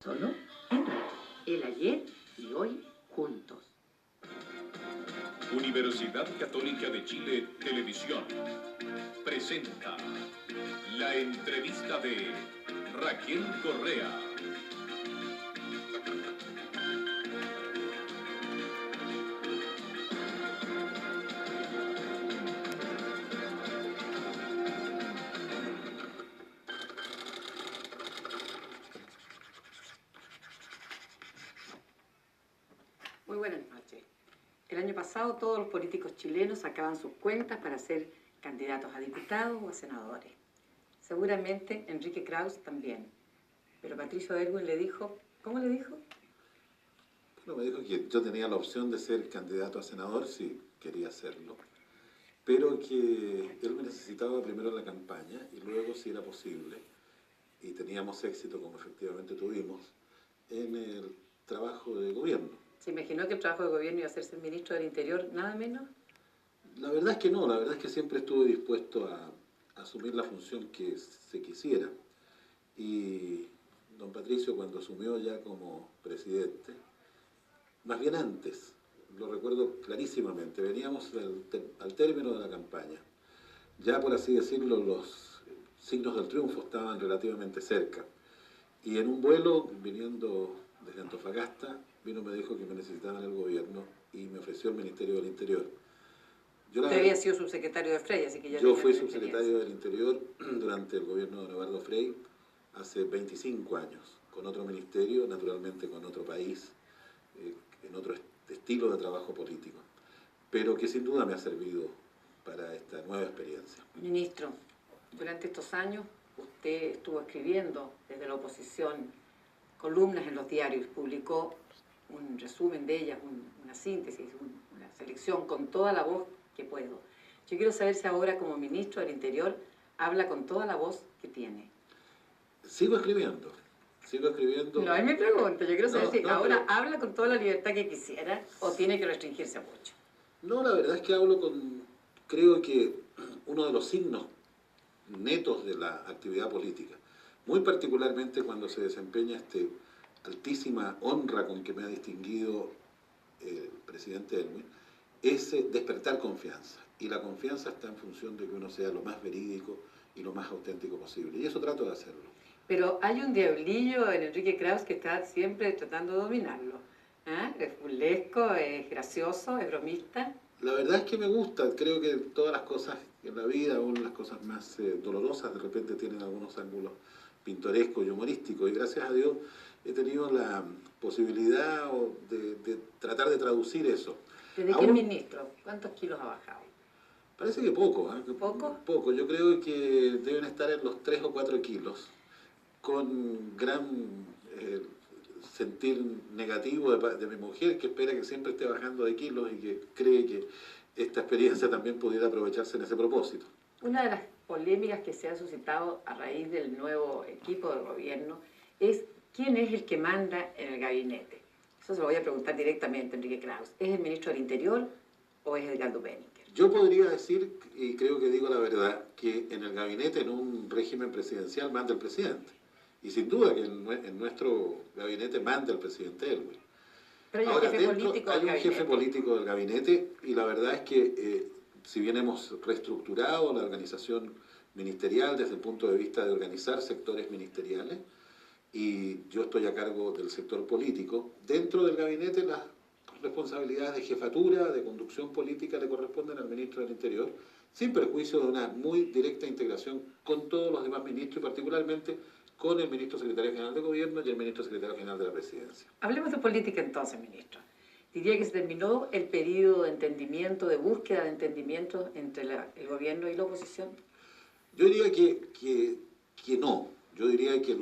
Solo en Radio. El ayer y hoy juntos. Universidad Católica de Chile Televisión presenta la entrevista de Raquel Correa. Muy buenas noches. El año pasado todos los políticos chilenos sacaban sus cuentas para ser candidatos a diputados o a senadores. Seguramente Enrique Krauss también. Pero Patricio Aylwin le dijo, ¿cómo le dijo? Bueno, me dijo que yo tenía la opción de ser candidato a senador si quería hacerlo, pero que él me necesitaba primero en la campaña y luego, si era posible, y teníamos éxito como efectivamente tuvimos, en el trabajo de gobierno. ¿Se imaginó que el trabajo de gobierno iba a ser ministro del Interior, nada menos? La verdad es que no, la verdad es que siempre estuve dispuesto a asumir la función que se quisiera. Y don Patricio, cuando asumió ya como presidente, más bien antes, lo recuerdo clarísimamente, veníamos al término de la campaña. Ya, por así decirlo, los signos del triunfo estaban relativamente cerca. Y en un vuelo, viniendo desde Antofagasta, me dijo que me necesitaban en el gobierno y me ofreció el Ministerio del Interior. Usted había sido subsecretario de Frey, así que ya... Yo fui subsecretario del Interior durante el gobierno de don Eduardo Frei hace 25 años, con otro ministerio, naturalmente con otro país, en otro estilo de trabajo político, pero que sin duda me ha servido para esta nueva experiencia. Ministro, durante estos años usted estuvo escribiendo desde la oposición columnas en los diarios, publicó un resumen de ellas, una síntesis, una selección con toda la voz que puedo. Yo quiero saber si ahora como ministro del Interior habla con toda la voz que tiene. Sigo escribiendo. No, él me pregunta, yo quiero saber si ahora pero... habla con toda la libertad que quisiera o tiene que restringirse mucho. No, la verdad es que hablo con, creo que uno de los signos netos de la actividad política, muy particularmente cuando se desempeña altísima honra con que me ha distinguido el presidente Aylwin, es despertar confianza. Y la confianza está en función de que uno sea lo más verídico y lo más auténtico posible. Y eso trato de hacerlo. Pero hay un diablillo en Enrique Krauss que está siempre tratando de dominarlo. ¿Ah? Es burlesco, es gracioso, es bromista. La verdad es que me gusta. Creo que todas las cosas en la vida, aún las cosas más dolorosas, de repente tienen algunos ángulos pintorescos y humorísticos. Y gracias a Dios he tenido la posibilidad de tratar de traducir eso. ¿Desde que es ministro? ¿Cuántos kilos ha bajado? Parece que poco. ¿Poco? Poco. Yo creo que deben estar en los 3 o 4 kilos, con gran sentir negativo de mi mujer, que espera que siempre esté bajando de kilos y que cree que esta experiencia también pudiera aprovecharse en ese propósito. Una de las polémicas que se ha suscitado a raíz del nuevo equipo de gobierno es quién es el que manda en el gabinete. Eso se lo voy a preguntar directamente a Enrique Krauss. ¿Es el ministro del Interior o es Edgardo Benninger? Yo podría decir, y creo que digo la verdad, que en el gabinete, en un régimen presidencial, manda el presidente. Y sin duda que en nuestro gabinete manda el presidente Aylwin. Pero ahora, hay un jefe político del gabinete, y la verdad es que si bien hemos reestructurado la organización ministerial desde el punto de vista de organizar sectores ministeriales, y yo estoy a cargo del sector político, dentro del gabinete las responsabilidades de jefatura, de conducción política le corresponden al ministro del Interior, sin perjuicio de una muy directa integración con todos los demás ministros y particularmente con el ministro secretario general de Gobierno y el ministro secretario general de la Presidencia. Hablemos de política entonces, ministro. Diría que se terminó el periodo de entendimiento, de búsqueda de entendimiento entre el gobierno y la oposición. Yo diría que no. Yo diría que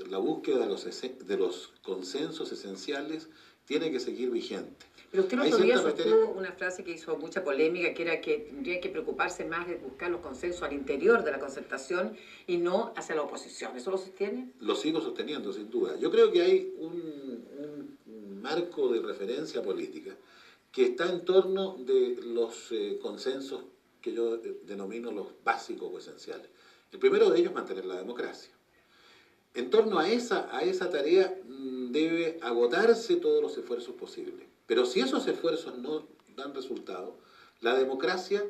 la búsqueda de los consensos esenciales tiene que seguir vigente. Pero usted el otro día sostuvo una frase que hizo mucha polémica, que era que tendría que preocuparse más de buscar los consensos al interior de la concertación y no hacia la oposición. ¿Eso lo sostiene? Lo sigo sosteniendo, sin duda. Yo creo que hay un marco de referencia política que está en torno de los consensos que yo denomino los básicos o esenciales. El primero de ellos es mantener la democracia. En torno a esa tarea debe agotarse todos los esfuerzos posibles. Pero si esos esfuerzos no dan resultado, la democracia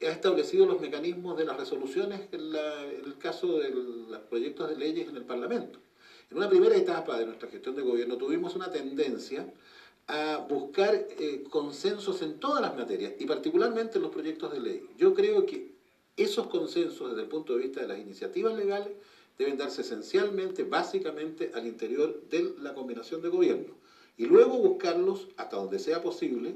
ha establecido los mecanismos de las resoluciones en el caso de los proyectos de leyes en el Parlamento. En una primera etapa de nuestra gestión de gobierno tuvimos una tendencia a buscar consensos en todas las materias y particularmente en los proyectos de ley. Yo creo que esos consensos desde el punto de vista de las iniciativas legales deben darse esencialmente, básicamente, al interior de la combinación de gobierno y luego buscarlos, hasta donde sea posible,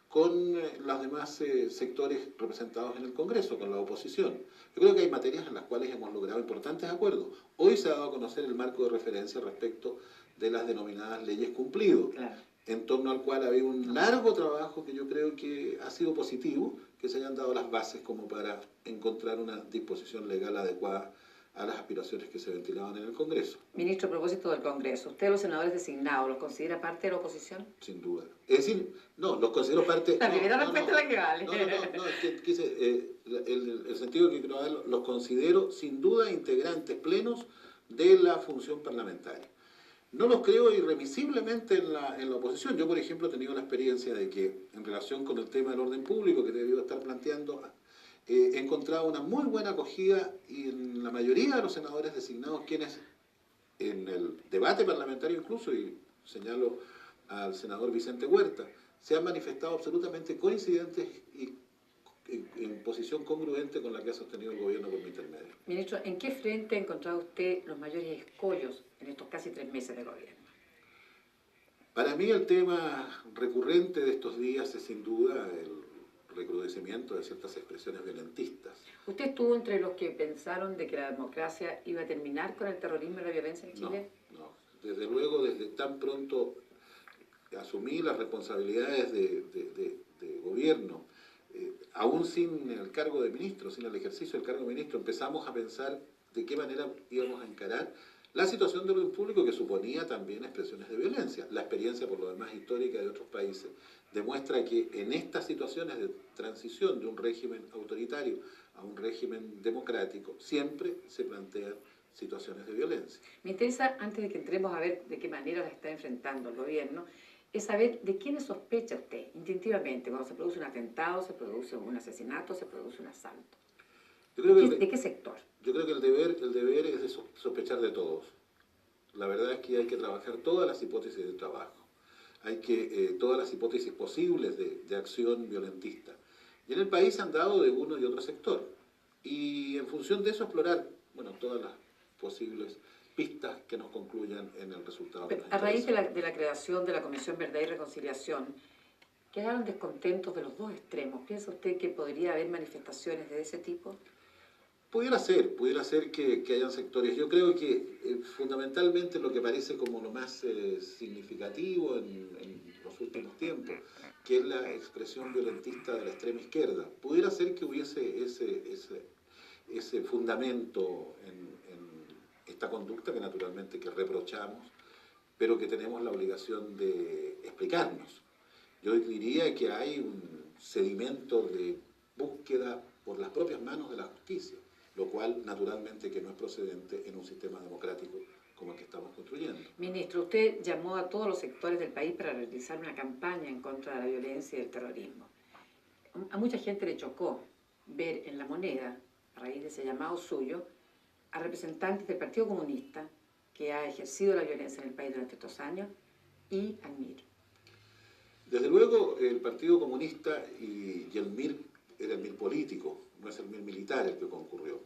con los demás sectores representados en el Congreso, con la oposición. Yo creo que hay materias en las cuales hemos logrado importantes acuerdos. Hoy se ha dado a conocer el marco de referencia respecto de las denominadas leyes cumplido, Claro. en torno al cual había un largo trabajo que yo creo que ha sido positivo, que se hayan dado las bases como para encontrar una disposición legal adecuada a las aspiraciones que se ventilaban en el Congreso. Ministro, a propósito del Congreso, ¿usted los senadores designados los considera parte de la oposición? Sin duda. Es decir, no, los considero parte... La no, primera no, respuesta no, es la que vale. No, es que quise, el sentido que quiero dar, los considero sin duda integrantes plenos de la función parlamentaria. No los creo irremisiblemente en la oposición. Yo, por ejemplo, he tenido la experiencia de que, en relación con el tema del orden público que debió estar planteando, he encontrado una muy buena acogida y en la mayoría de los senadores designados, quienes en el debate parlamentario incluso, y señalo al senador Vicente Huerta, se han manifestado absolutamente coincidentes y en posición congruente con la que ha sostenido el gobierno por mi intermedio. Ministro, ¿en qué frente ha encontrado usted los mayores escollos en estos casi 3 meses de gobierno? Para mí el tema recurrente de estos días es sin duda el recrudecimiento de ciertas expresiones violentistas. ¿Usted estuvo entre los que pensaron de que la democracia iba a terminar con el terrorismo y la violencia en Chile? No. Desde luego, desde tan pronto asumí las responsabilidades de gobierno, aún sin el cargo de ministro, sin el ejercicio del cargo de ministro, empezamos a pensar de qué manera íbamos a encarar la situación del orden público, que suponía también expresiones de violencia. La experiencia, por lo demás, histórica de otros países demuestra que en estas situaciones de transición de un régimen autoritario a un régimen democrático siempre se plantean situaciones de violencia. Me interesa, antes de que entremos a ver de qué manera las está enfrentando el gobierno, es saber de quiénes sospecha usted, instintivamente, cuando se produce un atentado, se produce un asesinato, se produce un asalto. Yo creo que ¿De qué sector? Yo creo que el deber es de sospechar de todos. La verdad es que hay que trabajar todas las hipótesis de trabajo. Hay que todas las hipótesis posibles de acción violentista. Y en el país han dado de uno y otro sector. Y en función de eso explorar, bueno, todas las posibles pistas que nos concluyan en el resultado. Pero a raíz de la creación de la Comisión Verdad y Reconciliación, quedaron descontentos de los dos extremos. ¿Piensa usted que podría haber manifestaciones de ese tipo? Pudiera ser que hayan sectores. Yo creo que fundamentalmente lo que parece como lo más significativo en los últimos tiempos, que es la expresión violentista de la extrema izquierda, pudiera ser que hubiese ese fundamento en esta conducta que naturalmente que reprochamos, pero que tenemos la obligación de explicarnos. Yo diría que hay un sedimento de búsqueda por las propias manos de la justicia, lo cual naturalmente que no es procedente en un sistema democrático como el que estamos construyendo. Ministro, usted llamó a todos los sectores del país para realizar una campaña en contra de la violencia y el terrorismo. A mucha gente le chocó ver en La Moneda, a raíz de ese llamado suyo, a representantes del Partido Comunista que ha ejercido la violencia en el país durante estos años y al MIR. Desde luego, el Partido Comunista y el MIR era el MIR político, no es el MIR militar el que concurrió.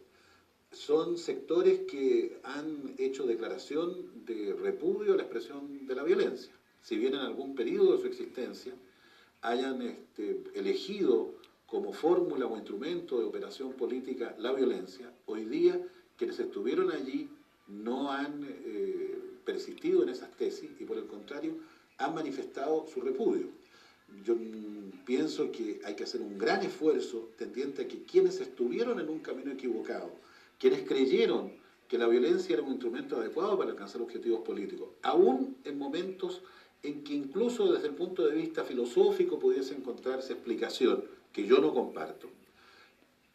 Son sectores que han hecho declaración de repudio a la expresión de la violencia. Si bien en algún periodo de su existencia hayan elegido como fórmula o instrumento de operación política la violencia, hoy día quienes estuvieron allí no han persistido en esas tesis y por el contrario han manifestado su repudio. Yo pienso que hay que hacer un gran esfuerzo tendiente a que quienes estuvieron en un camino equivocado, quienes creyeron que la violencia era un instrumento adecuado para alcanzar objetivos políticos, aún en momentos en que incluso desde el punto de vista filosófico pudiese encontrarse explicación, que yo no comparto,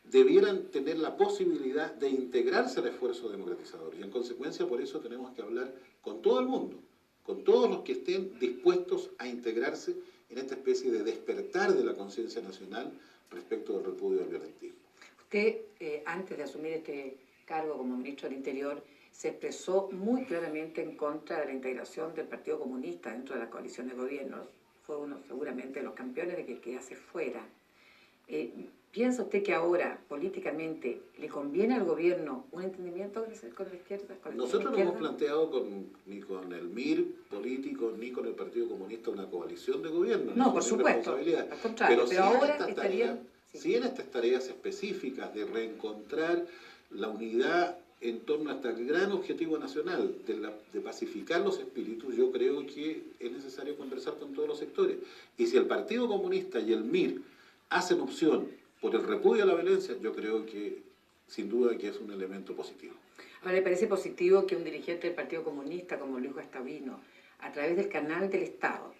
debieran tener la posibilidad de integrarse al esfuerzo democratizador. Y en consecuencia por eso tenemos que hablar con todo el mundo, con todos los que estén dispuestos a integrarse en esta especie de despertar de la conciencia nacional respecto del repudio al violentismo. Usted, antes de asumir este cargo como ministro del Interior, se expresó muy claramente en contra de la integración del Partido Comunista dentro de la coalición de gobierno. Fue uno seguramente de los campeones de que quedase fuera. ¿Piensa usted que ahora, políticamente, le conviene al gobierno un entendimiento con la izquierda? Nosotros no hemos planteado ni con el MIR político, ni con el Partido Comunista una coalición de gobierno. No, por supuesto, al contrario, pero ahora estarían... Sí, en estas tareas específicas de reencontrar la unidad en torno a este gran objetivo nacional de pacificar los espíritus, yo creo que es necesario conversar con todos los sectores. Y si el Partido Comunista y el MIR hacen opción por el repudio a la violencia, yo creo que sin duda que es un elemento positivo. Ahora, ¿le parece positivo que un dirigente del Partido Comunista como Luis Guastavino, a través del canal del Estado,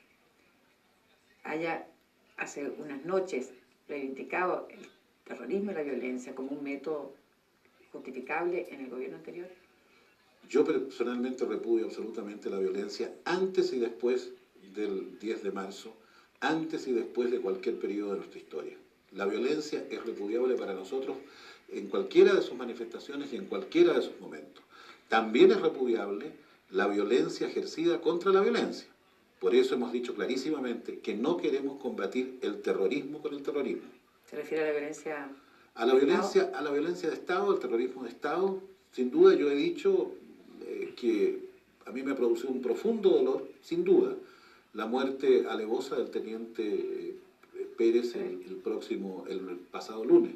haya hace unas noches reivindicado el terrorismo y la violencia como un método justificable en el gobierno anterior? Yo personalmente repudio absolutamente la violencia antes y después del 10 de marzo, antes y después de cualquier periodo de nuestra historia. La violencia es repudiable para nosotros en cualquiera de sus manifestaciones y en cualquiera de sus momentos. También es repudiable la violencia ejercida contra la violencia. Por eso hemos dicho clarísimamente que no queremos combatir el terrorismo con el terrorismo. ¿Se refiere a la violencia? A la violencia de Estado, al terrorismo de Estado. Sin duda yo he dicho que a mí me produjo un profundo dolor, sin duda, la muerte alevosa del teniente Pérez el pasado lunes.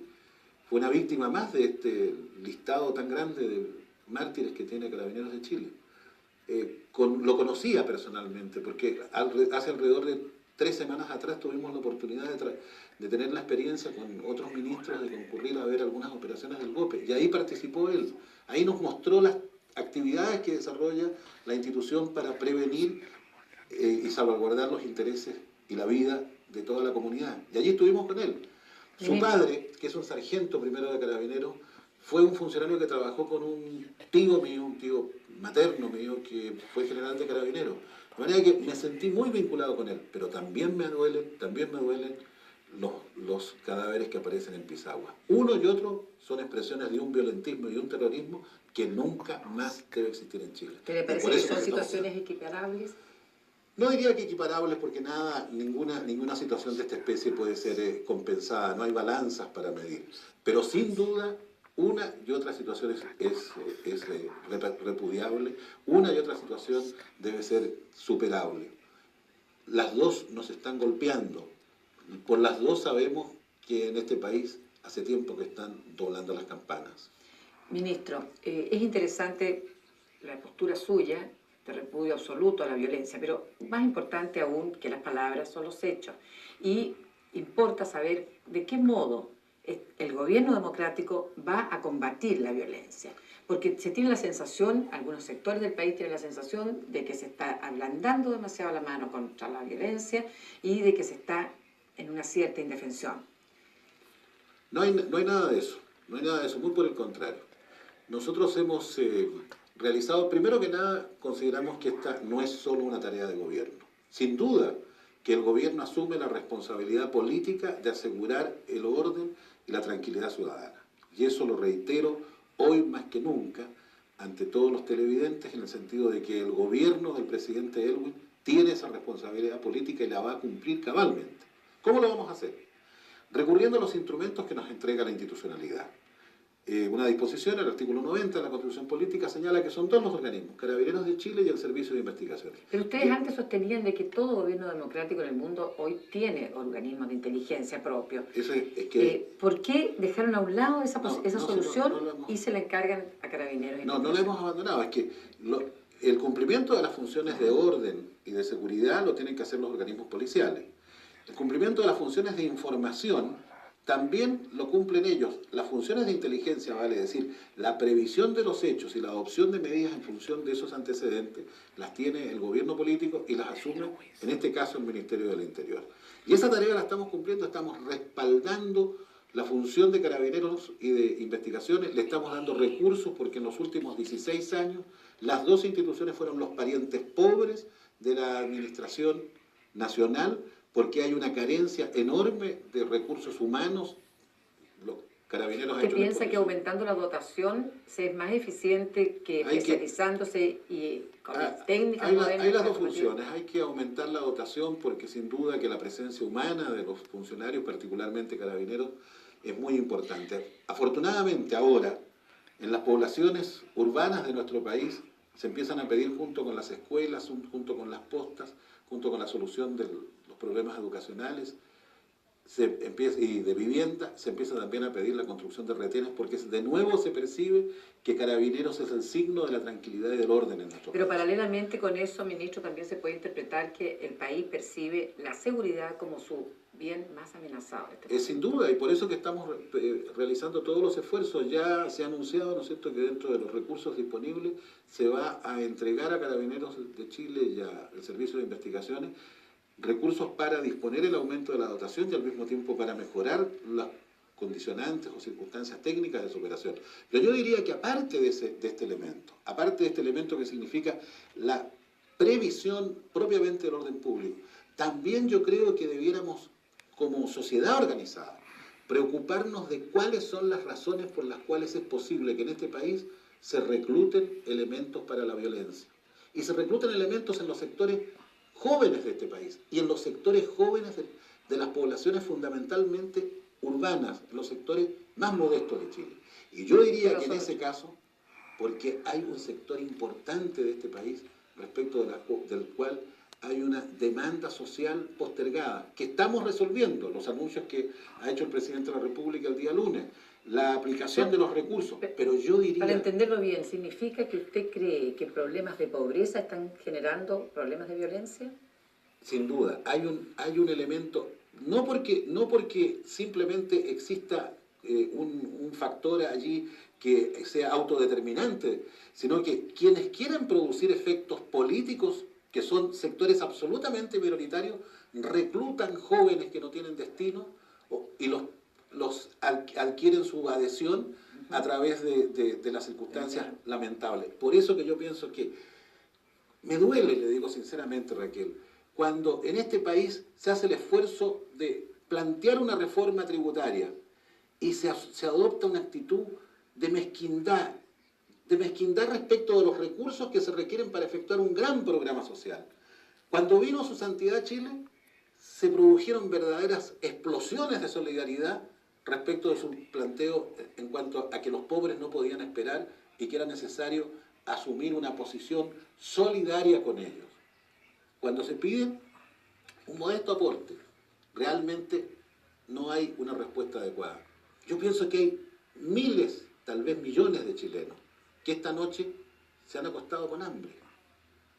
Fue una víctima más de este listado tan grande de mártires que tiene Carabineros de Chile. Lo conocía personalmente, porque hace alrededor de 3 semanas atrás tuvimos la oportunidad de tener la experiencia con otros ministros de concurrir a ver algunas operaciones del GOPE, y ahí participó él. Ahí nos mostró las actividades que desarrolla la institución para prevenir y salvaguardar los intereses y la vida de toda la comunidad. Y allí estuvimos con él. Su padre, que es un sargento primero de Carabineros, fue un funcionario que trabajó con un tío mío, un tío materno mío, que fue general de Carabineros. De manera que me sentí muy vinculado con él, pero también me duelen los cadáveres que aparecen en Pisagua. Uno y otro son expresiones de un violentismo y un terrorismo que nunca más debe existir en Chile. ¿Te le parece que son situaciones equiparables? No diría que equiparables, porque ninguna situación de esta especie puede ser compensada, no hay balanzas para medir. Pero sin duda, una y otra situación es repudiable, una y otra situación debe ser superable. Las dos nos están golpeando, por las dos sabemos que en este país hace tiempo que están doblando las campanas. Ministro, es interesante la postura suya de repudio absoluto a la violencia, pero más importante aún que las palabras son los hechos. Y importa saber de qué modo el gobierno democrático va a combatir la violencia. Porque se tiene la sensación, algunos sectores del país tienen la sensación de que se está ablandando demasiado la mano contra la violencia y de que se está en una cierta indefensión. No hay nada de eso, muy por el contrario. Nosotros hemos realizado, primero que nada, consideramos que esta no es solo una tarea de gobierno. Sin duda que el gobierno asume la responsabilidad política de asegurar el orden y la tranquilidad ciudadana. Y eso lo reitero hoy más que nunca ante todos los televidentes, en el sentido de que el gobierno del presidente Elwin tiene esa responsabilidad política y la va a cumplir cabalmente. ¿Cómo lo vamos a hacer? Recurriendo a los instrumentos que nos entrega la institucionalidad. Una disposición, el artículo 90 de la Constitución Política, señala que son 2 los organismos, Carabineros de Chile y el Servicio de Investigaciones. Pero ustedes antes sostenían de que todo gobierno democrático en el mundo hoy tiene organismos de inteligencia propios. ¿Por qué dejaron a un lado esa solución y se la encargan a Carabineros? No la hemos abandonado. Es que el cumplimiento de las funciones de orden y de seguridad lo tienen que hacer los organismos policiales. El cumplimiento de las funciones de información también lo cumplen ellos. Las funciones de inteligencia, vale decir, la previsión de los hechos y la adopción de medidas en función de esos antecedentes, las tiene el gobierno político y las asume, en este caso, el Ministerio del Interior. Y esa tarea la estamos cumpliendo, estamos respaldando la función de Carabineros y de investigaciones, le estamos dando recursos porque en los últimos 16 años las dos instituciones fueron los parientes pobres de la administración nacional porque hay una carencia enorme de recursos humanos. Los Carabineros ¿Usted piensa que aumentando la dotación se es más eficiente que especializándose y con técnicas modernas? Hay las dos funciones. Hay que aumentar la dotación porque sin duda que la presencia humana de los funcionarios, particularmente Carabineros, es muy importante. Afortunadamente ahora, en las poblaciones urbanas de nuestro país, se empiezan a pedir junto con las escuelas, junto con las postas, junto con la solución de los problemas educacionales, y de vivienda, se empieza también a pedir la construcción de retenes porque de nuevo se percibe que Carabineros es el signo de la tranquilidad y del orden en nuestro país. Pero paralelamente con eso, ministro, también se puede interpretar que el país percibe la seguridad como su bien más amenazado. Sin duda, y por eso que estamos realizando todos los esfuerzos. Ya se ha anunciado, ¿no es cierto?, que dentro de los recursos disponibles se va a entregar a Carabineros de Chile y al Servicio de Investigaciones recursos para disponer el aumento de la dotación y al mismo tiempo para mejorar las condicionantes o circunstancias técnicas de su operación. Pero yo diría que aparte de este elemento que significa la previsión propiamente del orden público, también yo creo que debiéramos, como sociedad organizada, preocuparnos de cuáles son las razones por las cuales es posible que en este país se recluten elementos para la violencia. Y se recluten elementos en los sectores jóvenes de este país y en los sectores jóvenes de las poblaciones fundamentalmente urbanas, los sectores más modestos de Chile. Y yo diría que en ese caso, porque hay un sector importante de este país respecto del cual hay una demanda social postergada, que estamos resolviendo, los anuncios que ha hecho el presidente de la República el día lunes, la aplicación de los recursos, pero yo diría... Para entenderlo bien, ¿significa que usted cree que problemas de pobreza están generando problemas de violencia? Sin duda, hay un elemento, no porque simplemente exista un factor allí que sea autodeterminante, sino que quienes quieren producir efectos políticos, que son sectores absolutamente minoritarios, reclutan jóvenes que no tienen destino y los adquieren su adhesión a través de las circunstancias lamentables. Por eso que yo pienso que me duele, le digo sinceramente, Raquel, cuando en este país se hace el esfuerzo de plantear una reforma tributaria y se adopta una actitud de mezquindad respecto de los recursos que se requieren para efectuar un gran programa social. Cuando vino Su Santidad Chile, se produjeron verdaderas explosiones de solidaridad respecto de su planteo en cuanto a que los pobres no podían esperar y que era necesario asumir una posición solidaria con ellos. Cuando se pide un modesto aporte, realmente no hay una respuesta adecuada. Yo pienso que hay miles, tal vez millones de chilenos que esta noche se han acostado con hambre,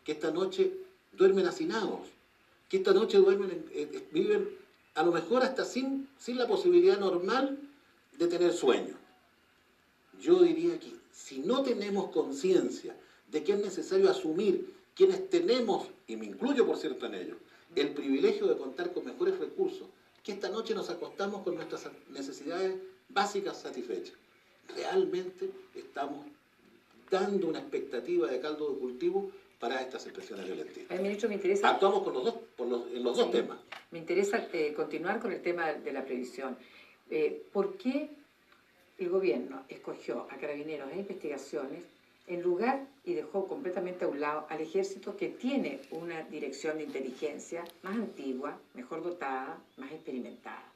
que esta noche duermen hacinados, que esta noche viven a lo mejor hasta sin la posibilidad normal de tener sueño. Yo diría que si no tenemos conciencia de que es necesario asumir quienes tenemos, y me incluyo por cierto en ello, el privilegio de contar con mejores recursos, que esta noche nos acostamos con nuestras necesidades básicas satisfechas. Realmente estamos dando una expectativa de caldo de cultivo para estas expresiones violentas. Ministro, me interesa... Actuamos en los dos temas. Me interesa continuar con el tema de la previsión. ¿Por qué el gobierno escogió a Carabineros e Investigaciones en lugar y dejó completamente a un lado al Ejército, que tiene una dirección de inteligencia más antigua, mejor dotada, más experimentada?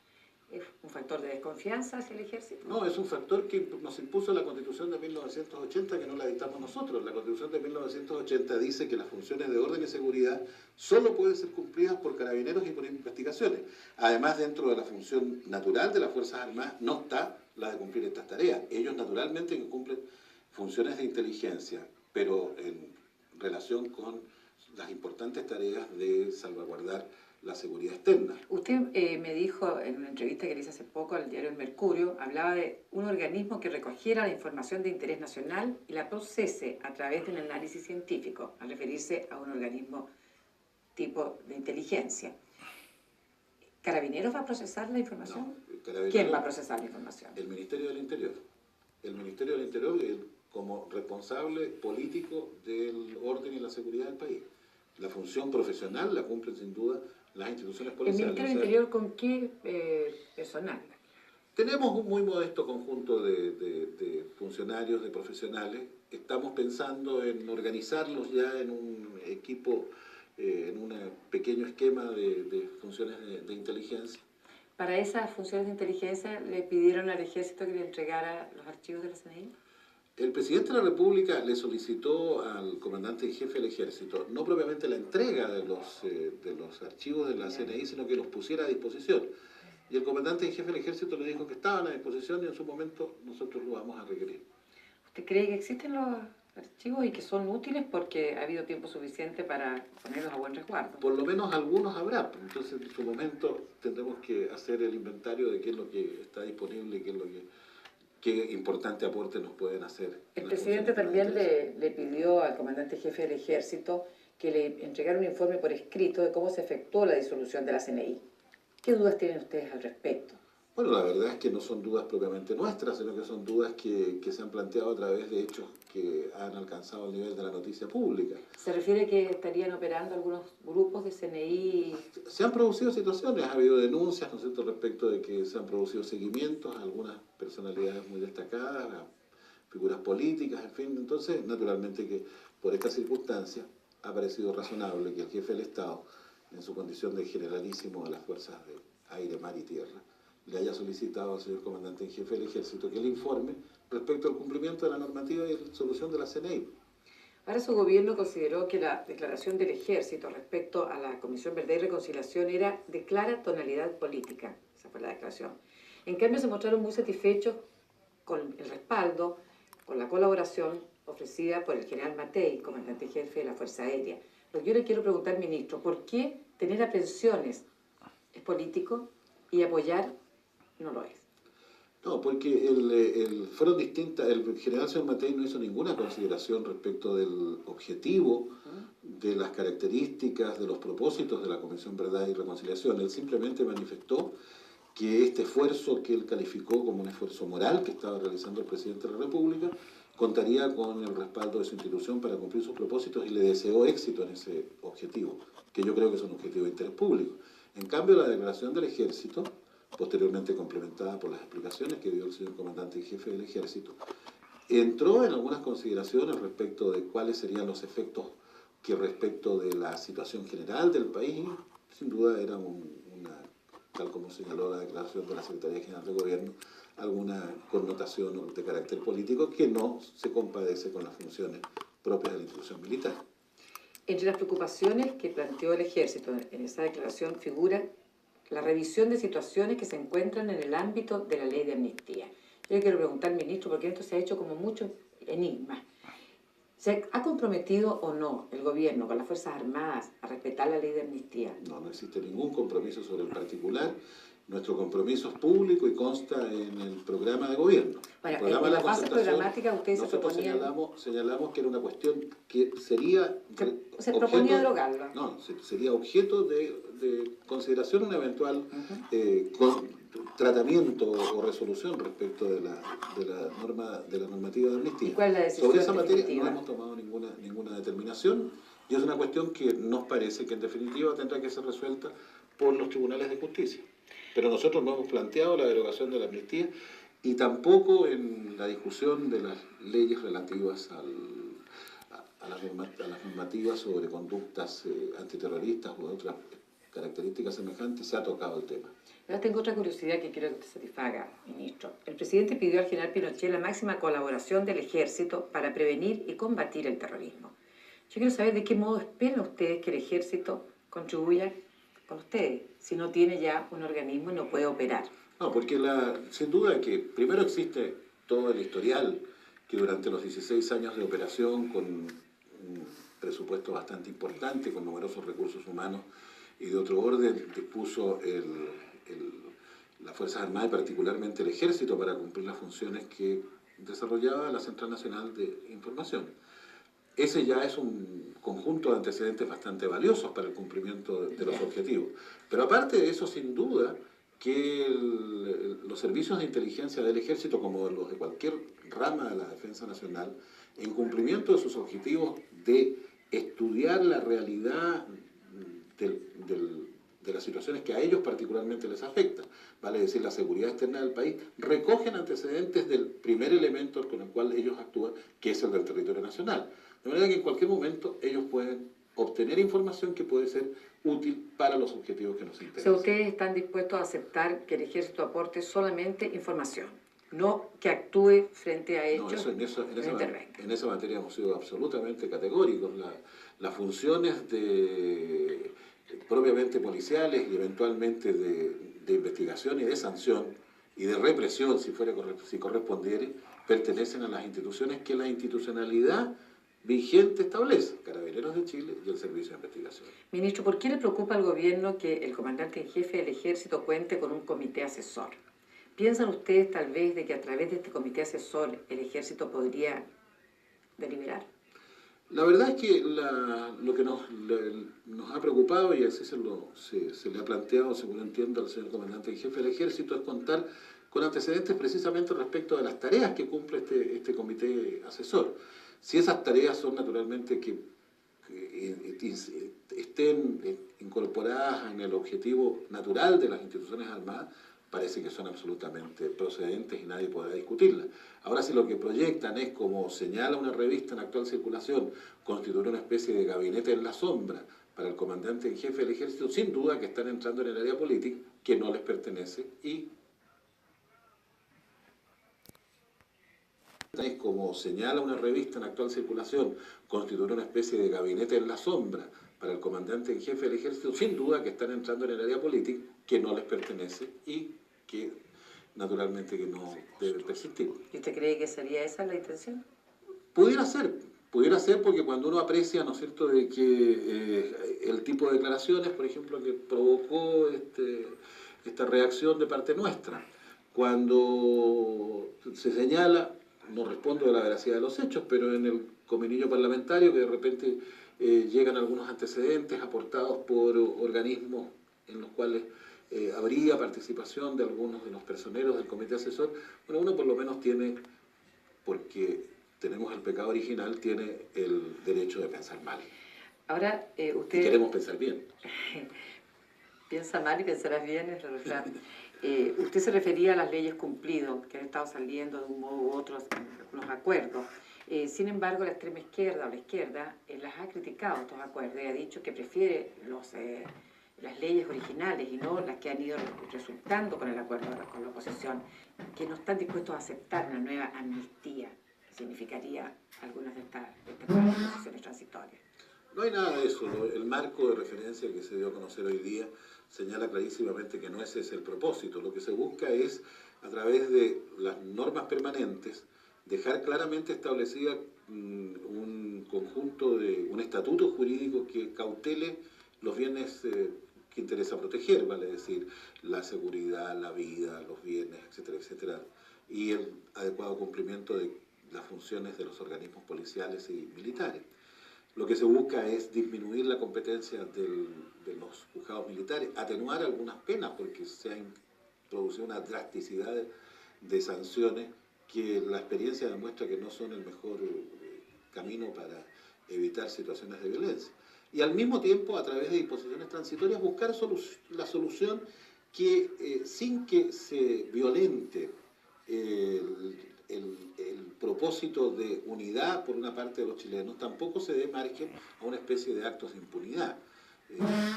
¿Es un factor de desconfianza hacia el Ejército? No, es un factor que nos impuso la Constitución de 1980, que no la dictamos nosotros. La Constitución de 1980 dice que las funciones de orden y seguridad solo pueden ser cumplidas por Carabineros y por investigaciones. Además, dentro de la función natural de las Fuerzas Armadas no está la de cumplir estas tareas. Ellos naturalmente cumplen funciones de inteligencia, pero en relación con las importantes tareas de salvaguardar la seguridad externa. Usted me dijo en una entrevista que le hice hace poco al diario El Mercurio, hablaba de un organismo que recogiera la información de interés nacional y la procese a través de un análisis científico, al referirse a un organismo tipo de inteligencia. ¿Carabineros va a procesar la información? No, Carabineros. ¿Quién va a procesar la información? El Ministerio del Interior. El Ministerio del Interior como responsable político del orden y la seguridad del país. La función profesional la cumplen sin duda las instituciones ¿El policiales. Ministerio del Interior con qué personal? Tenemos un muy modesto conjunto de funcionarios, de profesionales. Estamos pensando en organizarlos ya en un equipo, en un pequeño esquema de funciones de inteligencia. ¿Para esas funciones de inteligencia le pidieron al Ejército que le entregara los archivos de la CNI? El presidente de la República le solicitó al comandante en jefe del Ejército, no propiamente la entrega de los archivos de la CNI, sino que los pusiera a disposición. Y el comandante en jefe del Ejército le dijo que estaban a disposición y en su momento nosotros lo vamos a requerir. ¿Usted cree que existen los archivos y que son útiles porque ha habido tiempo suficiente para ponerlos a buen resguardo? Por lo menos algunos habrá, entonces en su momento tendremos que hacer el inventario de qué es lo que está disponible y qué importante aporte nos pueden hacer. El presidente también le pidió al comandante jefe del Ejército que le entregara un informe por escrito de cómo se efectuó la disolución de la CNI. ¿Qué dudas tienen ustedes al respecto? Bueno, la verdad es que no son dudas propiamente nuestras, sino que son dudas que se han planteado a través de hechos que han alcanzado el nivel de la noticia pública. ¿Se refiere que estarían operando algunos grupos de CNI? Se han producido situaciones, ha habido denuncias, ¿no es cierto?, respecto de que se han producido seguimientos a algunas personalidades muy destacadas, a figuras políticas, en fin. Entonces, naturalmente que por esta circunstancia ha parecido razonable que el jefe del Estado, en su condición de generalísimo de las fuerzas de aire, mar y tierra, le haya solicitado al señor comandante en jefe del Ejército que le informe respecto al cumplimiento de la normativa y solución de la CNI. Ahora su gobierno consideró que la declaración del Ejército respecto a la Comisión Verdad y Reconciliación era de clara tonalidad política. Esa fue la declaración. En cambio, se mostraron muy satisfechos con el respaldo, con la colaboración ofrecida por el general Matei, comandante jefe de la Fuerza Aérea. Lo que yo le quiero preguntar, ministro, ¿por qué tener aprensiones es político y apoyar no lo es? No, porque fueron distintas, el general señor Matei no hizo ninguna consideración respecto del objetivo, de las características, de los propósitos de la Comisión Verdad y Reconciliación. Él simplemente manifestó que este esfuerzo que él calificó como un esfuerzo moral que estaba realizando el presidente de la República contaría con el respaldo de su institución para cumplir sus propósitos y le deseó éxito en ese objetivo, que yo creo que es un objetivo de interés público. En cambio, la declaración del Ejército, posteriormente complementada por las explicaciones que dio el señor comandante en jefe del Ejército, entró en algunas consideraciones respecto de cuáles serían los efectos que respecto de la situación general del país, sin duda era tal como señaló la declaración de la Secretaría General de Gobierno, alguna connotación de carácter político que no se compadece con las funciones propias de la institución militar. Entre las preocupaciones que planteó el Ejército en esa declaración figura la revisión de situaciones que se encuentran en el ámbito de la ley de amnistía. Yo le quiero preguntar, ministro, porque esto se ha hecho como mucho enigma. ¿Se ha comprometido o no el gobierno con las Fuerzas Armadas a respetar la ley de amnistía? No, no existe ningún compromiso sobre el particular. Nuestro compromiso es público y consta en el programa de gobierno. Bueno, en la fase programática ustedes se proponían... Señalamos que era una cuestión que sería... Se proponía derogarla. No, sería objeto de consideración un eventual tratamiento o resolución respecto de la normativa de amnistía. ¿Y cuál es la decisión sobre esa materia definitiva? no hemos tomado ninguna determinación y es una cuestión que nos parece que en definitiva tendrá que ser resuelta por los tribunales de justicia. Pero nosotros no hemos planteado la derogación de la amnistía y tampoco en la discusión de las leyes relativas a las normativas sobre conductas antiterroristas o de otras características semejantes se ha tocado el tema. Ahora tengo otra curiosidad que quiero que usted satisfaga, ministro. El presidente pidió al general Pinochet la máxima colaboración del Ejército para prevenir y combatir el terrorismo. Yo quiero saber de qué modo esperan ustedes que el Ejército contribuya con ustedes, si no tiene ya un organismo y no puede operar. No, porque sin duda que primero existe todo el historial que durante los 16 años de operación, con un presupuesto bastante importante, con numerosos recursos humanos y de otro orden, dispuso las Fuerzas Armadas y particularmente el Ejército para cumplir las funciones que desarrollaba la Central Nacional de Información. Ese ya es un conjunto de antecedentes bastante valiosos para el cumplimiento de los objetivos. Pero aparte de eso, sin duda, que los servicios de inteligencia del Ejército, como los de cualquier rama de la Defensa Nacional, en cumplimiento de sus objetivos de estudiar la realidad de las situaciones que a ellos particularmente les afectan, vale decir la seguridad externa del país, recogen antecedentes del primer elemento con el cual ellos actúan, que es el del territorio nacional. De manera que en cualquier momento ellos pueden obtener información que puede ser útil para los objetivos que nos O sea, interesan. ustedes están dispuestos a aceptar que el ejército aporte solamente información, no que actúe frente a hechos, No, intervenga. en esa materia hemos sido absolutamente categóricos. Las funciones propiamente policiales y eventualmente de investigación y de sanción y de represión, si correspondiere, pertenecen a las instituciones que la institucionalidad vigente establece, Carabineros de Chile y el Servicio de Investigación. Ministro, ¿por qué le preocupa al gobierno que el comandante en jefe del ejército cuente con un comité asesor? ¿Piensan ustedes tal vez de que a través de este comité asesor el ejército podría deliberar? La verdad es que lo que nos ha preocupado, y así se le ha planteado, según entiendo, al señor comandante en jefe del ejército, es contar con antecedentes precisamente respecto de las tareas que cumple este comité asesor. Si esas tareas son naturalmente que estén incorporadas en el objetivo natural de las instituciones armadas, parece que son absolutamente procedentes y nadie podrá discutirlas. Ahora, si lo que proyectan es, como señala una revista en actual circulación, constituir una especie de gabinete en la sombra para el comandante en jefe del ejército, sin duda que están entrando en el área política que no les pertenece y es, como señala una revista en actual circulación, constituir una especie de gabinete en la sombra para el comandante en jefe del ejército, sin duda que están entrando en el área política que no les pertenece y que naturalmente que no debe persistir. ¿Y usted cree que sería esa la intención? Pudiera ser porque cuando uno aprecia, ¿no es cierto?, de que el tipo de declaraciones, por ejemplo, que provocó esta reacción de parte nuestra, cuando se señala, no respondo de la veracidad de los hechos, pero en el cominillo parlamentario que de repente llegan algunos antecedentes aportados por organismos en los cuales habría participación de algunos de los personeros del comité asesor, bueno, uno por lo menos tiene, porque tenemos el pecado original, tiene el derecho de pensar mal. Ahora, usted... Y queremos pensar bien. Piensa mal y pensarás bien, es el refrán. Usted se refería a las leyes cumplidas, que han estado saliendo de un modo u otro en algunos acuerdos. Sin embargo, la extrema izquierda o la izquierda las ha criticado estos acuerdos y ha dicho que prefiere las leyes originales y no las que han ido resultando con el acuerdo con la oposición, que no están dispuestos a aceptar una nueva amnistía, que significaría algunas de estas disposiciones transitorias. No hay nada de eso. El marco de referencia que se dio a conocer hoy día señala clarísimamente que no ese es el propósito. Lo que se busca es, a través de las normas permanentes, dejar claramente establecida un estatuto jurídico que cautele los bienes que interesa proteger, vale decir, la seguridad, la vida, los bienes, etcétera, etcétera, y el adecuado cumplimiento de las funciones de los organismos policiales y militares. Lo que se busca es disminuir la competencia de los juzgados militares, atenuar algunas penas, porque se ha introducido una drasticidad de sanciones que la experiencia demuestra que no son el mejor camino para evitar situaciones de violencia. Y al mismo tiempo, a través de disposiciones transitorias, buscar la solución que, sin que se violente el propósito de unidad por una parte de los chilenos, tampoco se dé margen a una especie de actos de impunidad,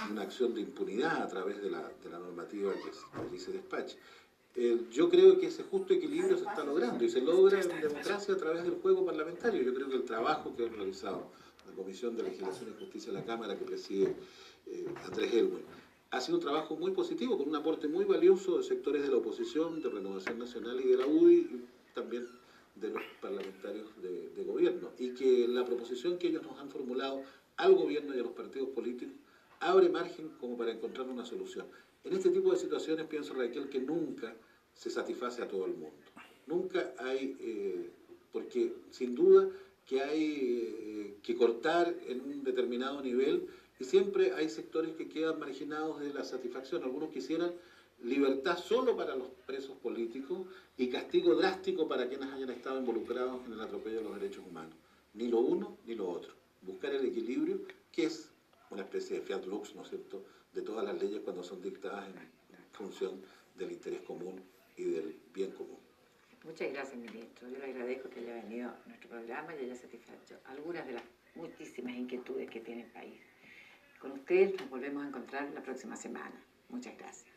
una acción de impunidad a través de la normativa que allí se despache. Yo creo que ese justo equilibrio se está logrando y se logra en democracia a través del juego parlamentario. Yo creo que el trabajo que ha realizado la Comisión de Legislación y Justicia de la Cámara, que preside Andrés Elwin, ha sido un trabajo muy positivo, con un aporte muy valioso de sectores de la oposición, de Renovación Nacional y de la UDI, y también de los parlamentarios de gobierno, y que la proposición que ellos nos han formulado al gobierno y a los partidos políticos abre margen como para encontrar una solución. En este tipo de situaciones pienso, Raquel, que nunca se satisface a todo el mundo. Nunca hay, porque sin duda que hay que cortar en un determinado nivel y siempre hay sectores que quedan marginados de la satisfacción. Algunos quisieran libertad solo para los presos políticos y castigo drástico para quienes hayan estado involucrados en el atropello de los derechos humanos. Ni lo uno ni lo otro. Buscar el equilibrio, que es una especie de fiat lux, ¿no es cierto?, de todas las leyes cuando son dictadas en función del interés común y del bien común. Muchas gracias, ministro. Yo le agradezco que haya venido a nuestro programa y haya satisfecho algunas de las muchísimas inquietudes que tiene el país. Con usted nos volvemos a encontrar la próxima semana. Muchas gracias.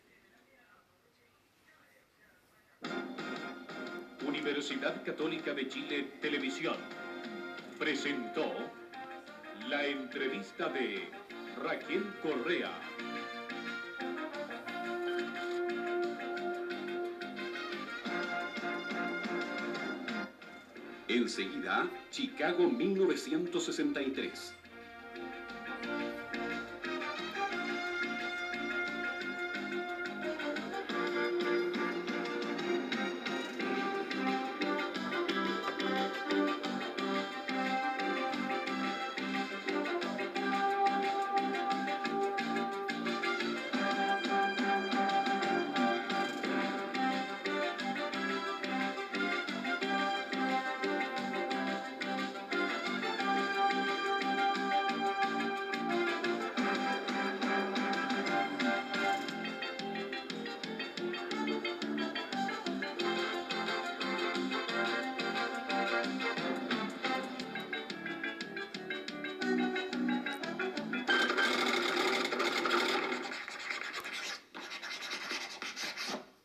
Universidad Católica de Chile Televisión presentó la entrevista de Raquel Correa. Enseguida, Chicago 1963.